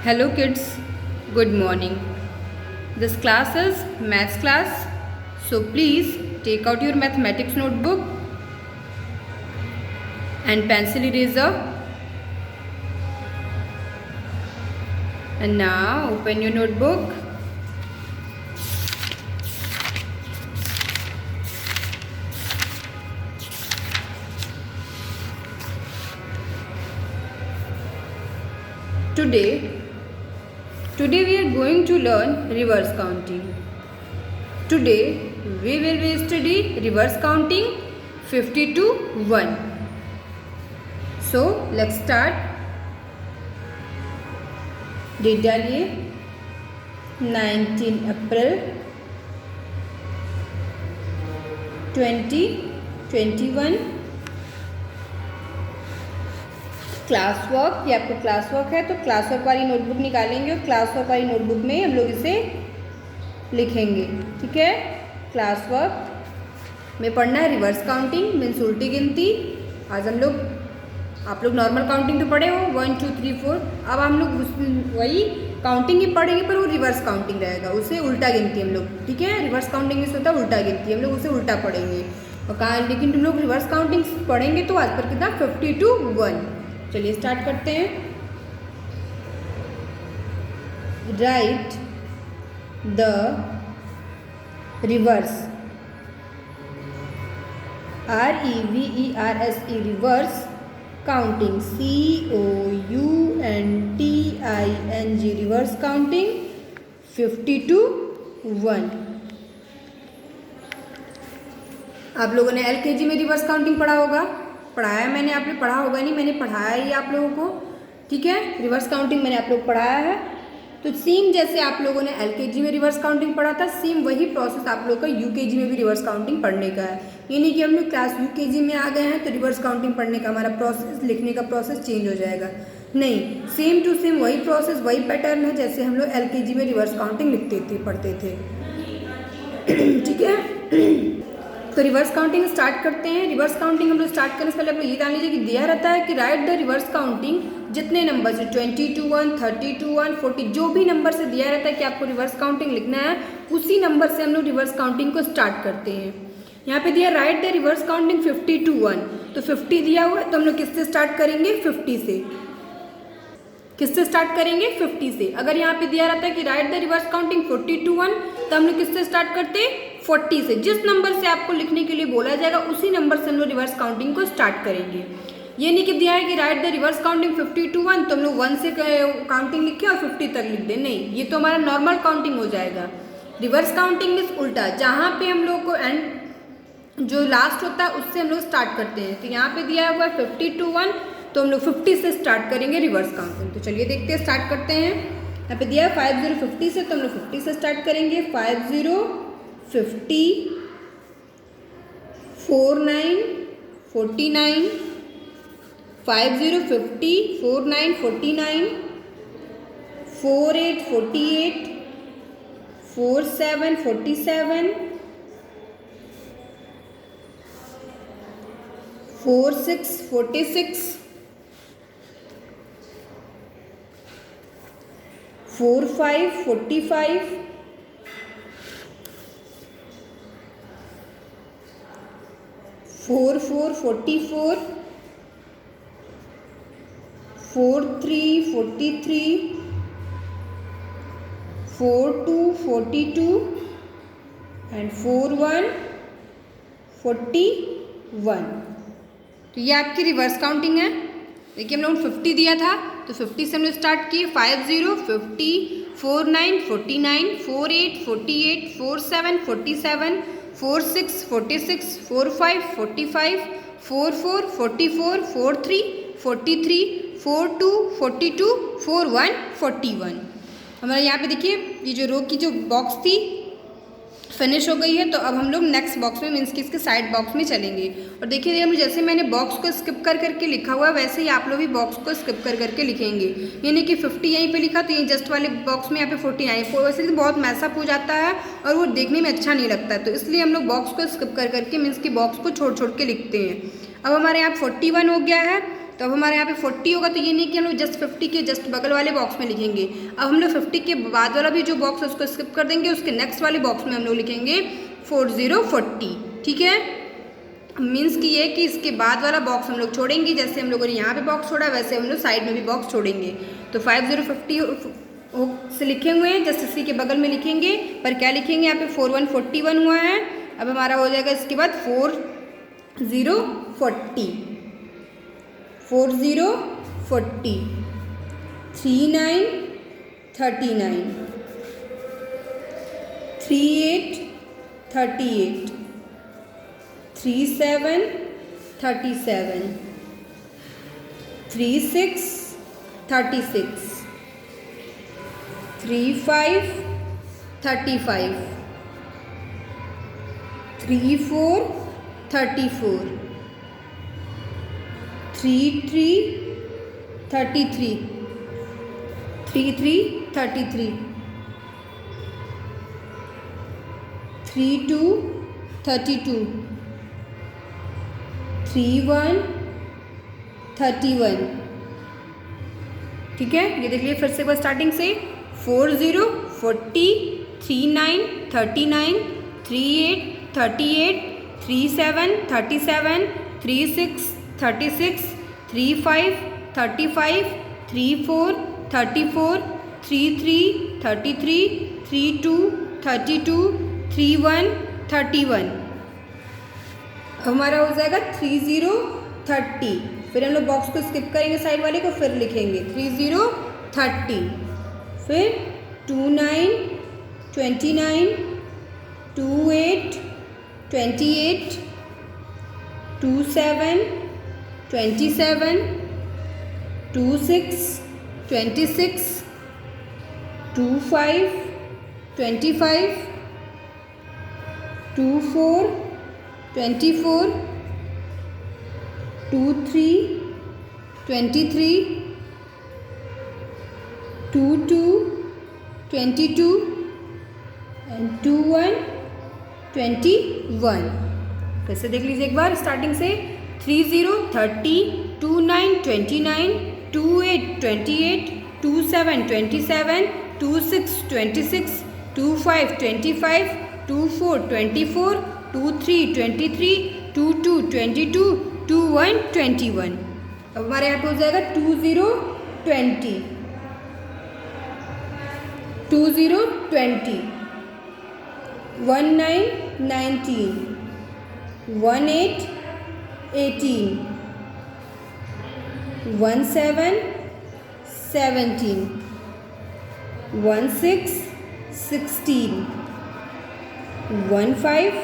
Hello kids, good morning. This class is maths class. So please take out your mathematics notebook and pencil eraser. And now open your notebook. Today we are going to learn reverse counting. Today we will be study reverse counting 50 to 1. So let's start. Date डालिए 19 अप्रैल 2021. Class work, ये आपको class work है तो class work वाली notebook निकालेंगे और class work वाली notebook में हम लोग इसे लिखेंगे. ठीक है. क्लास वर्क में पढ़ना है रिवर्स काउंटिंग मीन्स उल्टी गिनती. आज हम लोग, आप लोग नॉर्मल काउंटिंग तो पढ़े हो 1 2 3 4. अब हम लोग वही काउंटिंग ही पढ़ेंगे पर वो रिवर्स काउंटिंग रहेगा, उसे उल्टा गिनती हम लोग. ठीक है. रिवर्स काउंटिंग में होता है उल्टा गिनती, हम लोग उसे उल्टा पढ़ेंगे. और कहा लेकिन तुम लोग रिवर्स काउंटिंग पढ़ेंगे तो आज पर कितना 50 to 1. चलिए स्टार्ट करते हैं. Right the reverse, REVERSE reverse counting, COUNTING reverse counting 50 to 1. आप लोगों ने LKG में रिवर्स काउंटिंग पढ़ा होगा, पढ़ाया मैंने, आपने पढ़ा होगा नहीं, मैंने पढ़ाया ही आप लोगों को. ठीक है. रिवर्स काउंटिंग मैंने आप लोग पढ़ाया है. तो सेम जैसे आप लोगों ने LKG में रिवर्स काउंटिंग पढ़ा था, सेम वही प्रोसेस आप लोगों का UKG में भी रिवर्स काउंटिंग पढ़ने का है. ये नहीं कि हम लोग क्लास UKG में आ गए हैं तो रिवर्स काउंटिंग पढ़ने का हमारा प्रोसेस, लिखने का प्रोसेस चेंज हो जाएगा. नहीं, सेम टू सेम वही प्रोसेस, वही पैटर्न है जैसे हम लोग LKG में रिवर्स काउंटिंग लिखते थे, पढ़ते थे. ठीक है. तो रिवर्स काउंटिंग स्टार्ट करते हैं. रिवर्स काउंटिंग हम लोग स्टार्ट करने से पहले आप लोग ये जान लीजिए कि दिया रहता है कि राइट द रिवर्स काउंटिंग, जितने नंबर से 20 to 1, 30 to 1, 40, जो भी नंबर से दिया रहता है कि आपको रिवर्स काउंटिंग लिखना है, उसी नंबर से हम लोग रिवर्स काउंटिंग को स्टार्ट करते हैं. यहाँ पे दिया right the reverse counting 50 to 1, तो 50 दिया हुआ है तो हम लोग किससे स्टार्ट करेंगे 50 से. किससे स्टार्ट करेंगे 50 से. अगर यहाँ पे दिया रहता है कि right the reverse counting 40 to 1, तो हम लोग किससे स्टार्ट करते 40 से. जिस नंबर से आपको लिखने के लिए बोला जाएगा उसी नंबर से हम लोग रिवर्स काउंटिंग को स्टार्ट करेंगे. ये नहीं कि दिया है कि right the reverse counting 50 to 1 तो हम लोग 1 से काउंटिंग लिखे और 50 तक लिख दें. नहीं, ये तो हमारा नॉर्मल काउंटिंग हो जाएगा. रिवर्स काउंटिंग मीन्स उल्टा, जहाँ पे हम लोग को एंड जो लास्ट होता है उससे हम लोग स्टार्ट करते हैं. तो यहाँ पे दिया हुआ है 50 to 1, तो हम लोग 50 से स्टार्ट करेंगे रिवर्स काउंटिंग. तो चलिए देखते हैं, स्टार्ट करते हैं. यहाँ पे दिया है 50 50 से, तो हम लोग 50 से स्टार्ट करेंगे. 50 50 49 49 50 50 49 49 48 48 47 47 46 46 45 45 44 44 43 43 42 42 एंड 41 41. तो ये आपकी रिवर्स काउंटिंग है. देखिए हम लोग 50 दिया था तो 50 से हम लोग स्टार्ट किए. 50 50 49 49 48 48 47 47 46 46 45 45 44 44 43 43 42 42 41 41. हमारा यहाँ पे देखिए ये जो रो की जो बॉक्स थी फिनिश हो गई है. तो अब हम लोग नेक्स्ट बॉक्स में मीन्स कि इसके साइड बॉक्स में चलेंगे. और देखिए हम जैसे मैंने बॉक्स को स्किप कर करके लिखा हुआ है वैसे ही आप लोग भी बॉक्स को स्किप कर करके लिखेंगे. यानी कि 50 यहीं पे लिखा तो यहीं जस्ट वाले बॉक्स में यहाँ पे 49. वैसे तो बहुत मैसअप हो जाता है और वो देखने में अच्छा नहीं लगता है, तो इसलिए हम लोग बॉक्स को स्किप कर करके मीन्स कि बॉक्स को छोड़ छोड़ के लिखते हैं. अब हमारे यहाँ 41 हो गया है तो अब हमारे यहाँ पे 40 होगा, तो ये नहीं कि हम लोग जस्ट 50 के जस्ट बगल वाले बॉक्स में लिखेंगे। अब हम लोग 50 के बाद वाला भी जो बॉक्स है उसको स्किप कर देंगे, उसके नेक्स्ट वाले बॉक्स में हम लोग लिखेंगे 4040। ठीक है, मीन्स कि ये कि इसके बाद वाला बॉक्स हम लोग छोड़ेंगे, जैसे हम लोगों ने यहाँ पे बॉक्स छोड़ा वैसे हम लोग साइड में भी बॉक्स छोड़ेंगे। तो 5050 से लिखे हुए हैं, जस्ट इसी के बगल में लिखेंगे, पर क्या लिखेंगे यहाँ पे 4141 हुआ है। अब हमारा हो जाएगा इसके बाद 4040, 4040, 3939, 3838, 3737, 3636, 3535, 3434, 3333, 3333, 3232, 3131। ठीक है, ये देख लीजिए फिर से एक बार स्टार्टिंग से 4040, 3939, 3838, 3737, 3636, 3535, 3434, 3333, 32 32, 31 31। अब हमारा हो जाएगा 3030। फिर हम लोग बॉक्स को स्किप करेंगे साइड वाले को, फिर लिखेंगे 3030, फिर 29 29, 28 28, 27 27, 26 26, 25 25, 24 24, 23 23, 22 22 एंड 21 21। कैसे देख लीजिए एक बार स्टार्टिंग से 3030, 29 29, 28 28, 27 27, 26 26, 25 25, 24 24, 23 23, 22 22, 21 21। अब हमारे यहाँ पे हो जाएगा 2020, 2020, 19 19, 18 18, 17 17, 16 16, 15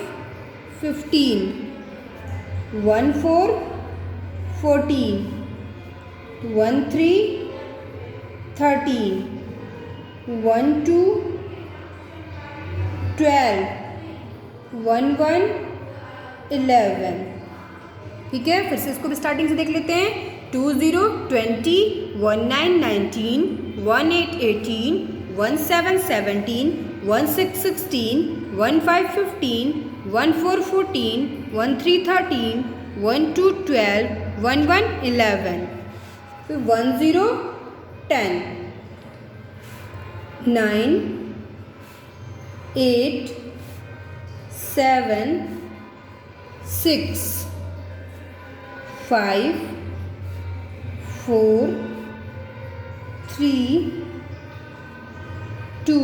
15, 14 14, 13 13, 12 12, 11 11। ठीक है, फिर से इसको भी स्टार्टिंग से देख लेते हैं। 2020, 19 19, 18 18, 17 17, 16 16, 15 15, 14 14, 13 13, 12 12, 11 11। फिर 10 10, 9 8 7 6 5 4 3 2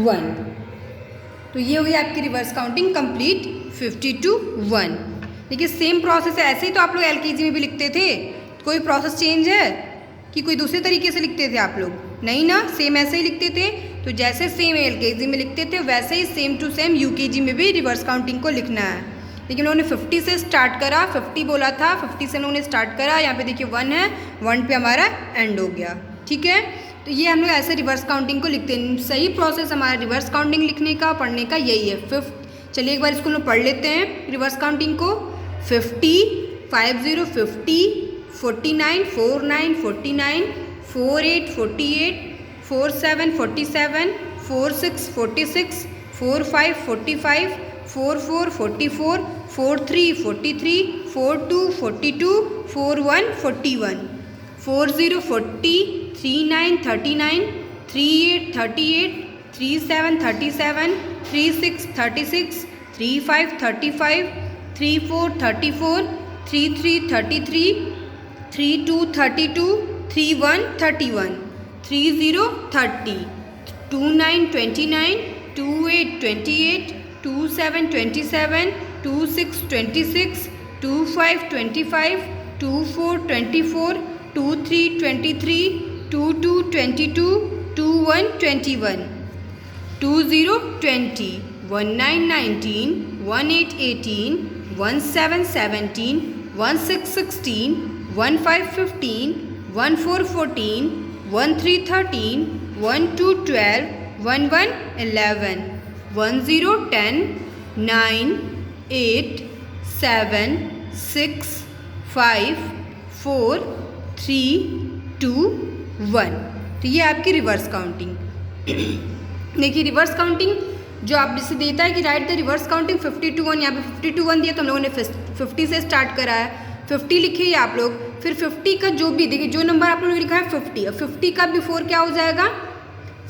1। तो ये हो गई आपकी रिवर्स काउंटिंग कंप्लीट 50 to 1। देखिए सेम प्रोसेस है, ऐसे ही तो आप लोग एलकेजी में भी लिखते थे। कोई प्रोसेस चेंज है कि कोई दूसरे तरीके से लिखते थे आप लोग? नहीं ना, सेम ऐसे ही लिखते थे। तो जैसे सेम एलकेजी में लिखते थे वैसे ही सेम टू सेम यूकेजी में भी रिवर्स काउंटिंग को लिखना है। लेकिन उन्होंने 50 से स्टार्ट करा, 50 बोला था, 50 से उन्होंने स्टार्ट करा। यहाँ पे देखिए 1 है, 1 पे हमारा एंड हो गया। ठीक है, तो ये हम लोग ऐसे रिवर्स काउंटिंग को लिखते हैं। सही प्रोसेस हमारा रिवर्स काउंटिंग लिखने का, पढ़ने का यही है। चलिए एक बार इसको हम पढ़ लेते हैं रिवर्स काउंटिंग को। 50 50 50, 49 49 49, 48 48, 47 47, 46 46, 45 45, 44 44, 4 3 43, 4 2 42, 4 1 41, 4 0 40, 3 9 39, 3 8 38, 3 7 37, 3 6 36, 3 5 35, 3 4 34, 3 3 33, 3 2 32, 3 1 31, 3 0 30, 2 9 29, 2 8 28, 2 7 27, 2 6 26, 2 5 25, 2 4 24, 2 3 23, 2 2 22, 2 1 21, 2 0 20, 1 9 19, 1 8 18, 1 7 17, 1 6 16, 1 5 15, 1 4 14, 1 3 13, 1 2 12, 1 1 11, 1 0 10, 9 8 7 6 5 4 3 2 1। तो ये आपकी रिवर्स काउंटिंग। देखिए रिवर्स काउंटिंग जो आप जिसे देता है कि right the reverse counting 50 to 1, यहाँ पे 50 to 1 दिया तो हम लोगों ने 50 से स्टार्ट करा है। 50 लिखिए आप लोग, फिर 50 का जो भी देखिए जो नंबर आप लोगों ने लिखा है 50, और 50 का बिफोर क्या हो जाएगा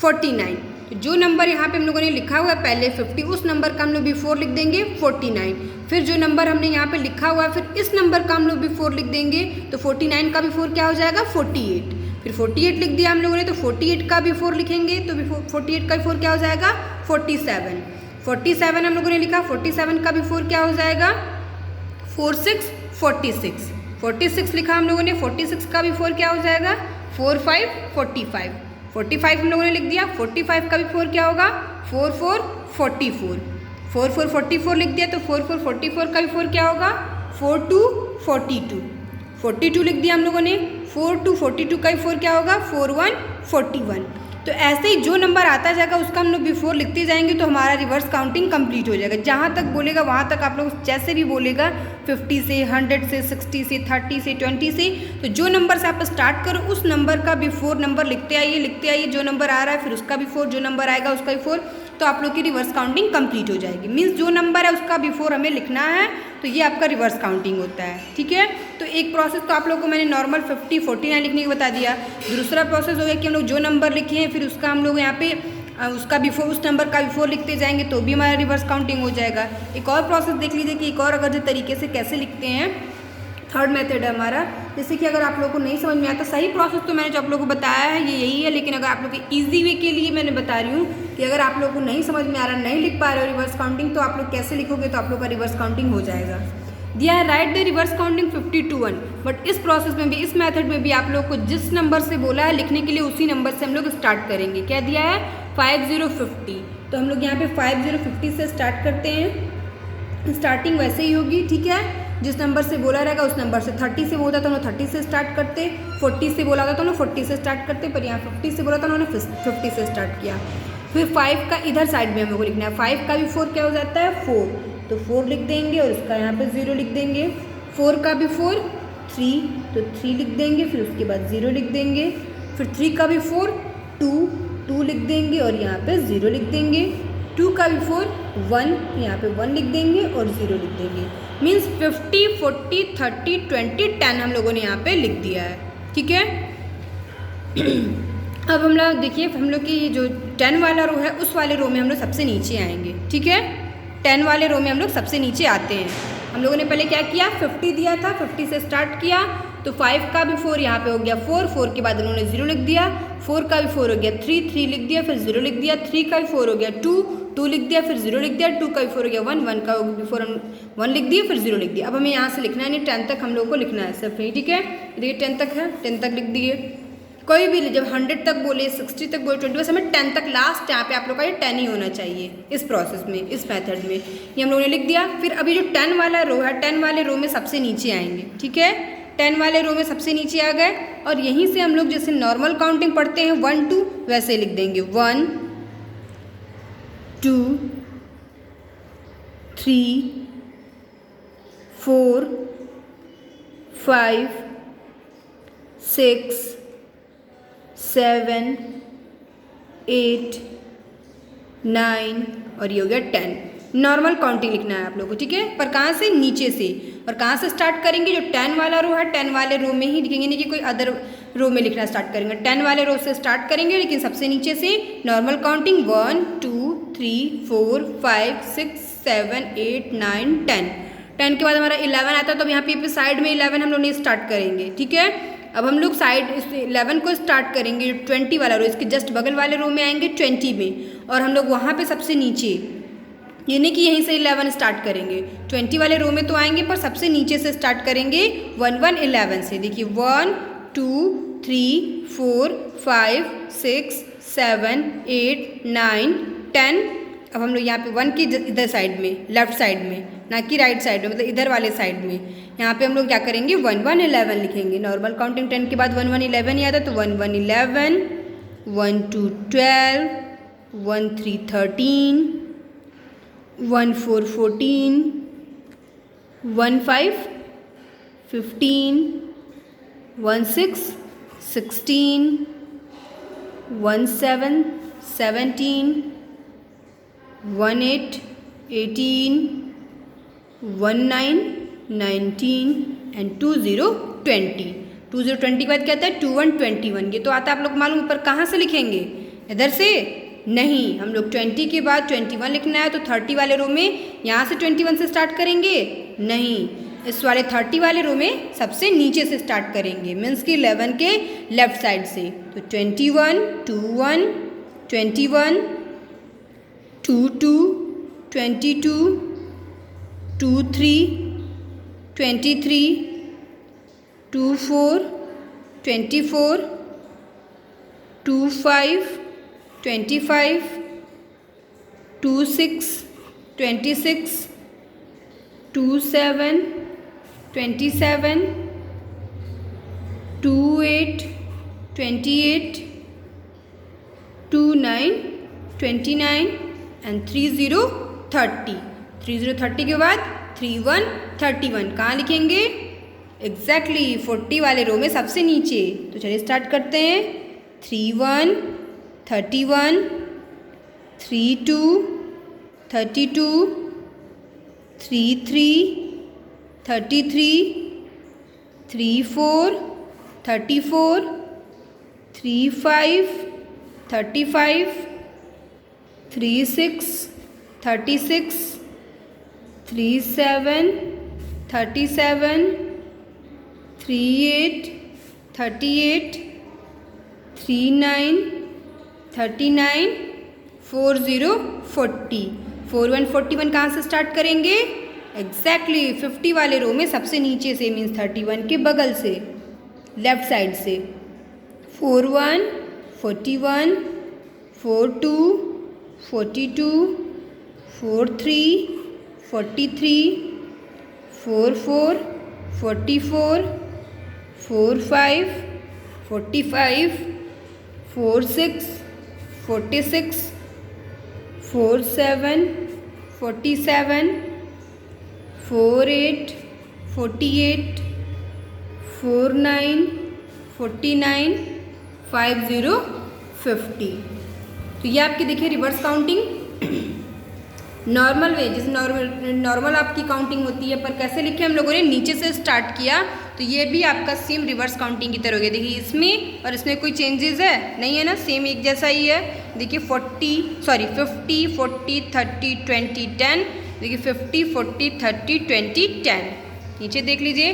49। तो जो नंबर यहाँ पे हम लोगों ने लिखा हुआ है पहले 50, उस नंबर का हम लोग बिफोर लिख देंगे 49। फिर जो नंबर हमने यहाँ पे लिखा हुआ है फिर इस नंबर का हम लोग बिफोर लिख देंगे, तो 49 का बिफोर क्या हो जाएगा 48। फिर 48 लिख दिया हम लोगों ने, तो 48 का बिफोर लिखेंगे तो बिफोर 48 का बिफोर क्या हो जाएगा 47। 47 हम लोगों ने लिखा, 47 का बिफोर क्या हो जाएगा 46 46। 46 लिखा हम लोगों ने, 46 का बिफोर क्या हो जाएगा 45 45। 45 हम लोगों ने लिख दिया, 45 का बिफोर क्या होगा 44 44। 44 44 लिख दिया, तो 44 44 का बिफोर क्या होगा 42 42। 42 लिख दिया हम लोगों ने, 42 42 का बिफोर क्या होगा 41 41। तो ऐसे ही जो नंबर आता जाएगा उसका हम लोग बिफोर लिखते जाएंगे तो हमारा रिवर्स काउंटिंग कंप्लीट हो जाएगा। जहाँ तक बोलेगा वहाँ तक आप लोग जैसे भी बोलेगा 50 से 100 से 60 से 30 से 20 से, तो जो नंबर से आप स्टार्ट करो उस नंबर का बिफोर नंबर लिखते आइए जो नंबर आ रहा है फिर उसका बिफोर, जो नंबर आएगा उसका बिफोर, तो आप लोग की रिवर्स काउंटिंग कंप्लीट हो जाएगी। मीन्स जो नंबर है उसका बिफोर हमें लिखना है, तो ये आपका रिवर्स काउंटिंग होता है। ठीक है, तो एक प्रोसेस तो आप लोगों को मैंने नॉर्मल 50 49 लिखने को बता दिया। दूसरा प्रोसेस हो गया कि हम लोग जो नंबर लिखे हैं फिर उसका हम लोग यहाँ पे उसका बिफोर उस नंबर का बिफोर लिखते जाएंगे तो भी हमारा रिवर्स काउंटिंग हो जाएगा। एक और प्रोसेस देख लीजिए कि एक और अगर जो तरीके से कैसे लिखते हैं, थर्ड मेथड है हमारा। जैसे कि अगर आप लोगों को नहीं समझ में आता, सही प्रोसेस तो मैंने जो आप लोगों को बताया है ये यही है, लेकिन अगर आप लोग के ईजी वे के लिए मैंने बता रही हूँ कि अगर आप लोगों को नहीं समझ में आ रहा, नहीं लिख पा रहे हो रिवर्स काउंटिंग, तो आप लोग कैसे लिखोगे तो आप लोग का रिवर्स काउंटिंग हो जाएगा। दिया है right the reverse counting 50 to 1, but इस प्रोसेस में भी इस मेथड में भी आप लोग को जिस नंबर से बोला है लिखने के लिए उसी नंबर से हम लोग स्टार्ट करेंगे। क्या दिया है 5050, तो हम लोग यहाँ पे 5050 से स्टार्ट करते हैं। स्टार्टिंग वैसे ही होगी, ठीक है, जिस नंबर से बोला रहेगा उस नंबर से। 30 से बोला था उन्होंने 30 से स्टार्ट करते, 40 से बोला था तो उन्होंने 40 से स्टार्ट करते, पर यहाँ 50 से बोला था उन्होंने 50 से स्टार्ट किया। फिर 5 का इधर साइड में हम लोग को लिखना है। 5 का भी 4 क्या हो जाता है 4, तो 4 लिख देंगे और उसका यहाँ पे 0 लिख देंगे। 4 का भी 4 3, तो 3 लिख देंगे, फिर उसके बाद 0 लिख देंगे। फिर 3 का भी 4 2 लिख देंगे और यहाँ पे 0 लिख देंगे। 2 का भी 4 1, यहाँ पे 1 लिख देंगे और 0 लिख देंगे। मीन्स 50 40 30 20 10 हम लोगों ने यहाँ पे लिख दिया है। ठीक है, अब हम लोग देखिए हम लोग की जो 10 वाला रो है उस वाले रो में हम लोग सबसे नीचे आएंगे। ठीक है, 10 वाले रो में हम लोग सबसे नीचे आते हैं। हम लोगों ने पहले क्या किया 50 दिया था, 50 से स्टार्ट किया, तो 5 का भी 4 यहाँ पे हो गया 4 के बाद उन्होंने 0 लिख दिया। 4 का भी 4 हो गया 3 लिख दिया, फिर 0 लिख दिया। 3 का भी 4 हो गया 2 लिख दिया, फिर 0 लिख दिया। 2 का भी 4 हो गया 1 का बिफोर हम 1 लिख दिया, फिर 0 लिख दिया। अब हमें यहाँ से लिखना है नहीं, 10 तक हम लोगों को लिखना है सिर्फ नहीं। ठीक है, देखिए 10 तक है, 10 तक लिख दिए। कोई भी जब 100 तक बोले 60 तक बोले 20, बस हमें 10 तक लास्ट यहाँ पे आप लोग का ये 10 ही होना चाहिए इस प्रोसेस में, इस मेथड में। ये हम लोगों ने लिख दिया। फिर अभी जो 10 वाला रो है 10 वाले रो में सबसे नीचे आएंगे। ठीक है, 10 वाले रो में सबसे नीचे आ गए और यहीं से हम लोग जैसे नॉर्मल काउंटिंग पढ़ते हैं 1 2 वैसे लिख देंगे 1 2 3 4 5 6 7 8 9 और ये हो गया 10। नॉर्मल काउंटिंग लिखना है आप लोगों को, ठीक है। पर कहाँ से? नीचे से। और कहाँ से स्टार्ट करेंगे? जो 10 वाला रो है 10 वाले रो में ही लिखेंगे, नहीं कि कोई अदर रो में लिखना स्टार्ट करेंगे। 10 वाले रो से स्टार्ट करेंगे, लेकिन सबसे नीचे से नॉर्मल काउंटिंग 1 2 3 4 5 6 7 8 9 10। 10 के बाद हमारा 11 आता है, तो अब यहाँ पे साइड में 11 हम लोग नहीं स्टार्ट करेंगे, ठीक है। अब हम लोग साइड 11 को स्टार्ट करेंगे, 20 वाला रो इसके जस्ट बगल वाले रो में आएंगे 20 में, और हम लोग वहाँ पे सबसे नीचे, ये नहीं कि यहीं से 11 स्टार्ट करेंगे, 20 वाले रो में तो आएंगे पर सबसे नीचे से स्टार्ट करेंगे 1 1 11 से। देखिए 1 2 3 4 5 6 7 8 9 10। अब हम लोग यहाँ पे 1 की इधर साइड में, लेफ्ट साइड में, ना कि राइट साइड में, मतलब इधर वाले साइड में, यहाँ पे हम लोग क्या करेंगे 1 1 11 लिखेंगे। नॉर्मल काउंटिंग 10 के बाद 1 1 11 ही आता है, तो 1 1 11 1 2 12 1 3 13 1 4 14 1 5 15 1 6 16 1 7 17 1 8 18 1 9 19 एंड 2 0 20। 2 0 20 के बाद क्या आता है 2 1 21। ये तो आता है आप लोग मालूम, पर कहाँ से लिखेंगे? इधर से नहीं, हम लोग 20 के बाद 21 लिखना है, तो 30 वाले रो में यहाँ से 21 से स्टार्ट करेंगे? नहीं, इस वाले 30 वाले रो में सबसे नीचे से स्टार्ट करेंगे, मीन्स कि 11 के लेफ्ट साइड से। तो 21 2 1 21 2 2 22 2 3 23 2 4 24 2 5 25 2 6 26 2 7 27 2 8 28 2 9 29 एंड 3 0 30। 3 0 30 के बाद 3 1 31 कहाँ लिखेंगे? एग्जैक्टली 40 वाले रो में सबसे नीचे। तो चलिए स्टार्ट करते हैं। 3 1 31 3 2 32 3 3 33 3 4 34 3 5 35 3 6 36 3 7 37 3 8 38 3 9 39 4 0 40। 4 1 41 कहाँ से स्टार्ट करेंगे? एग्जैक्टली 50 वाले रो में सबसे नीचे से, मीन्स 31 के बगल से, लेफ्ट साइड से। 4 1 41 4 2 42 4 3 43 4 4 44 4 5 45 4 6 46 4 7 47 4 8 48 4 9 49 5 0 50। तो ये आपकी देखिए रिवर्स काउंटिंग नॉर्मल वे, जैसे नॉर्मल आपकी काउंटिंग होती है, पर कैसे लिखे हम लोगों ने? नीचे से स्टार्ट किया। तो ये भी आपका सेम रिवर्स काउंटिंग की तरह हो गया। देखिए इसमें और इसमें कोई चेंजेस है नहीं है ना, सेम एक जैसा ही है। देखिए 50 40 30 20 10। देखिए 50 40 30 20 10। नीचे देख लीजिए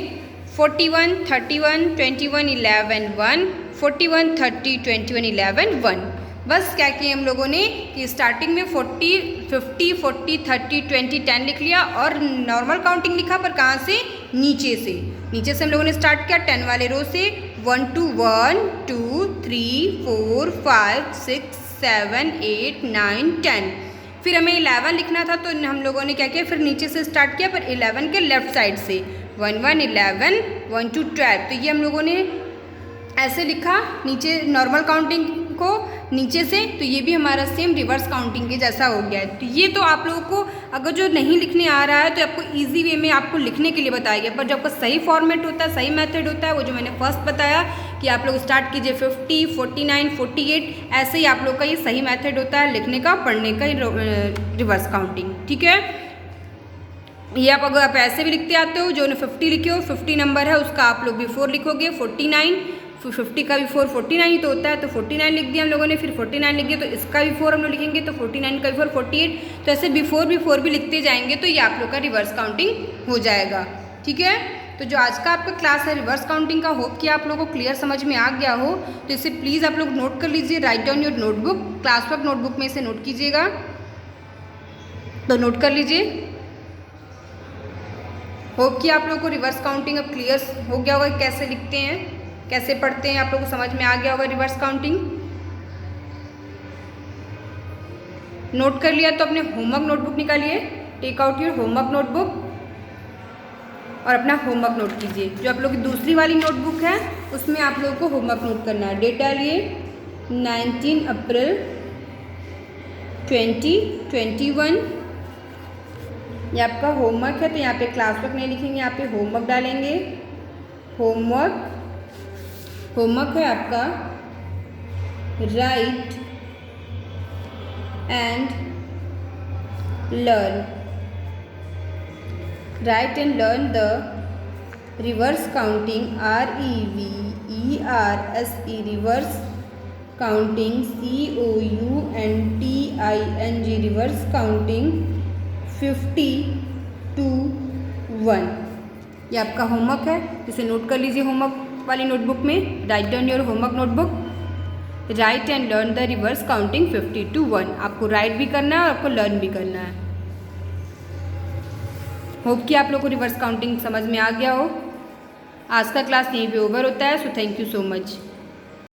41 31 21 11 1 41 30 21 11 1। बस क्या किए हम लोगों ने कि स्टार्टिंग में 40 50 40 30 20 10 लिख लिया और नॉर्मल काउंटिंग लिखा, पर कहाँ से? नीचे से। नीचे से हम लोगों ने स्टार्ट किया 10 वाले रो से। 1 2 1 2 3 4 5 6 7 8 9 10। फिर हमें 11 लिखना था, तो हम लोगों ने क्या किया, फिर नीचे से स्टार्ट किया, पर 11 के लेफ्ट साइड से। 1 1 11 1 2 12। तो ये हम लोगों ने ऐसे लिखा नीचे नॉर्मल काउंटिंग को नीचे से। तो ये भी हमारा सेम रिवर्स काउंटिंग के जैसा हो गया है। तो ये तो आप लोगों को अगर जो नहीं लिखने आ रहा है तो आपको इजी वे में आपको लिखने के लिए बताया गया, पर जो आपका सही फॉर्मेट होता है, सही मेथड होता है, वो जो मैंने फर्स्ट बताया कि आप लोग स्टार्ट कीजिए 50, 49, 48, ऐसे ही आप लोग का ये सही मेथड होता है लिखने का, पढ़ने का, रिवर्स काउंटिंग। ठीक है, ये आप अगर आप ऐसे भी लिखते आते हो, जो ने 50 लिखे हो, 50 नंबर है उसका आप लोग बिफोर लिखोगे 49, फिर 50 का बिफोर 49 ही तो होता है, तो 49 लिख दिया हम लोगों ने, फिर 49 लिख दिया, तो इसका बिफोर हम लोग लिखेंगे तो 49 का बिफोर 48, तो ऐसे बिफोर भी लिखते जाएंगे तो ये आप लोग का रिवर्स काउंटिंग हो जाएगा। ठीक है, तो जो आज का आपका क्लास है रिवर्स काउंटिंग का, होप कि आप लोगों को क्लियर समझ में आ गया हो। तो इसे प्लीज़ आप लोग नोट कर लीजिए, write down your notebook, class work notebook में इसे नोट कीजिएगा, तो नोट कर लीजिए। होप कि आप लोगों को रिवर्स काउंटिंग अब क्लियर हो गया होगा, कैसे लिखते हैं, कैसे पढ़ते हैं, आप लोगों को समझ में आ गया होगा रिवर्स काउंटिंग। नोट कर लिया तो अपने होमवर्क नोटबुक निकालिए, take out your homework notebook और अपना होमवर्क नोट कीजिए। जो आप लोग की दूसरी वाली नोटबुक है उसमें आप लोगों को होमवर्क नोट करना है। डेट डालिए 19 अप्रैल 2021, ये आपका होमवर्क है, तो यहाँ पे क्लास वर्क नहीं लिखेंगे, यहाँ पे होमवर्क डालेंगे। होमवर्क है आपका right and learn the reverse counting, REVERSE reverse counting, COUNTING reverse counting 50 to 1। ये आपका होमवर्क है, इसे नोट कर लीजिए होमवर्क वाली नोटबुक में। Write down your homework notebook, right and learn the reverse counting 50 to 1। आपको राइट भी करना है और आपको लर्न भी करना है। होप कि आप लोग को रिवर्स काउंटिंग समझ में आ गया हो। आज का क्लास यहीं पे ओवर होता है, so thank you so much.